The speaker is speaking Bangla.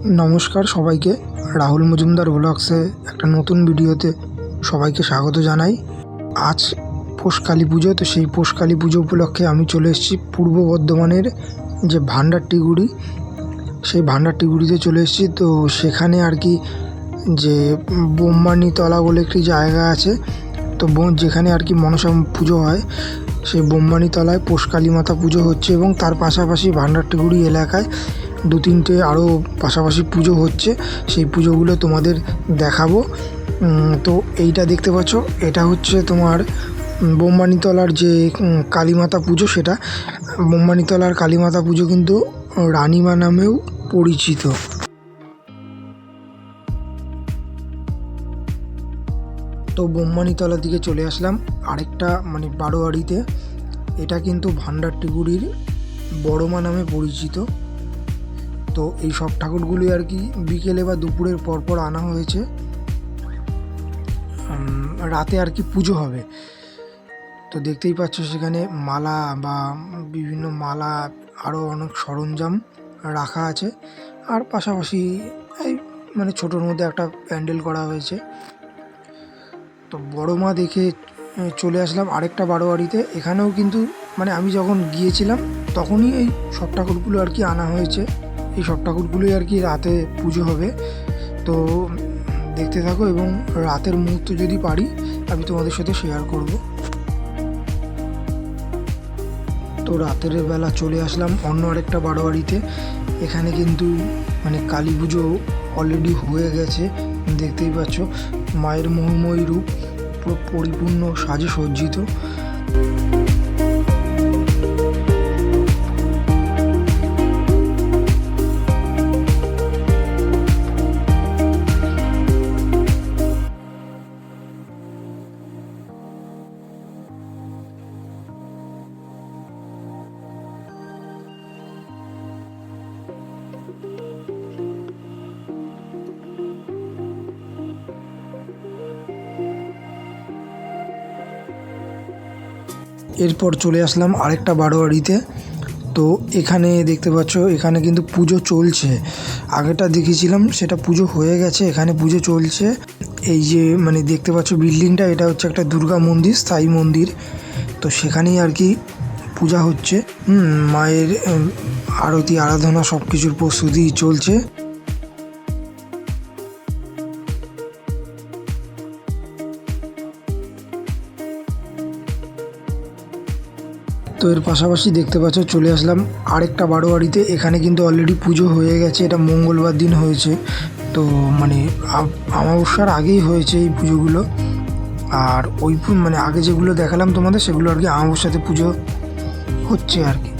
নমস্কার সবাইকে, রাহুল মজুমদার ব্লগসে একটা নতুন ভিডিওতে সবাইকে স্বাগত জানাই। আজ পৌষ কালী পুজো, তো সেই পৌষ কালী পুজো উপলক্ষে আমি চলে এসেছি পূর্ব বর্ধমানের যে ভান্ডারটিগুড়ি, সেই ভান্ডারটিগুড়িতে চলে এসেছি। তো সেখানে আর কি যে বোম্বানিতলা বলে একটি জায়গা আছে, তো যেখানে আর কি মনসা পুজো হয়, সেই বোম্বানিতলায় পৌষ কালী মাতা পুজো হচ্ছে এবং তার পাশাপাশি ভান্ডারটিগুড়ি এলাকায় দু তিনটে আরও পাশাপাশি পুজো হচ্ছে। সেই পুজোগুলো তোমাদের দেখাবো। তো এইটা দেখতে পাচ্ছ, এটা হচ্ছে তোমার বোম্বানিতলার যে কালীমাতা পুজো। সেটা বোম্বানিতলার কালীমাতা পুজো কিন্তু রানীমা নামেও পরিচিত। তো বোম্বানিতলার দিকে চলে আসলাম আরেকটা বারোয়ারিতে। এটা কিন্তু ভান্ডারটিগুড়ির বড়মা নামে পরিচিত। তো এই সব ঠাকুরগুলি আর কি বিকেলে বা দুপুরের পরপর আনা হয়েছে, রাতে আর কি পুজো হবে। তো দেখতেই পাচ্ছ সেখানে মালা বা বিভিন্ন মালা আরও অনেক সরঞ্জাম রাখা আছে, আর পাশাপাশি এই ছোটোর মধ্যে একটা প্যান্ডেল করা হয়েছে। তো বড় মা দেখে চলে আসলাম আরেকটা বারোয়ারিতে। এখানেও কিন্তু আমি যখন গিয়েছিলাম তখনই এই সব ঠাকুরগুলো আর কি আনা হয়েছে। এই সব ঠাকুরগুলোই আর কি রাতে পুজো হবে। তো দেখতে থাকো এবং রাতের মুহূর্ত যদি পারি আমি তোমাদের সাথে শেয়ার করব। তো রাতের বেলা চলে আসলাম অন্য আরেকটা বারোয়ারিতে। এখানে কিন্তু কালী পুজো অলরেডি হয়ে গেছে। দেখতেই পাচ্ছ মায়ের মোহময়ী রূপ পুরো পরিপূর্ণ সাজে সজ্জিত। এরপর চলে আসলাম আরেকটা বারোয়ারিতে। তো এখানে দেখতে পাচ্ছ এখানে কিন্তু পুজো চলছে। আগেটা দেখেছিলাম সেটা পুজো হয়ে গেছে, এখানে পুজো চলছে। এই যে দেখতে পাচ্ছ বিল্ডিংটা, এটা হচ্ছে একটা দুর্গা মন্দির, স্থায়ী মন্দির। তো সেখানেই আর কি পূজা হচ্ছে। মায়ের আরতি আরাধনা সব কিছুর প্রস্তুতি চলছে। তো এর পাশাপাশি দেখতে পাচ্ছ চলে আসলাম আরেকটা বারোয়ারিতে। এখানে কিন্তু অলরেডি পুজো হয়ে গেছে, এটা মঙ্গলবার দিন হয়েছে। তো অমাবস্যার আগেই হয়েছে এই পুজোগুলো। আর ওই আগে যেগুলো দেখালাম তোমাদের সেগুলো আর কি অমাবস্যাতে পুজো হচ্ছে আর কি।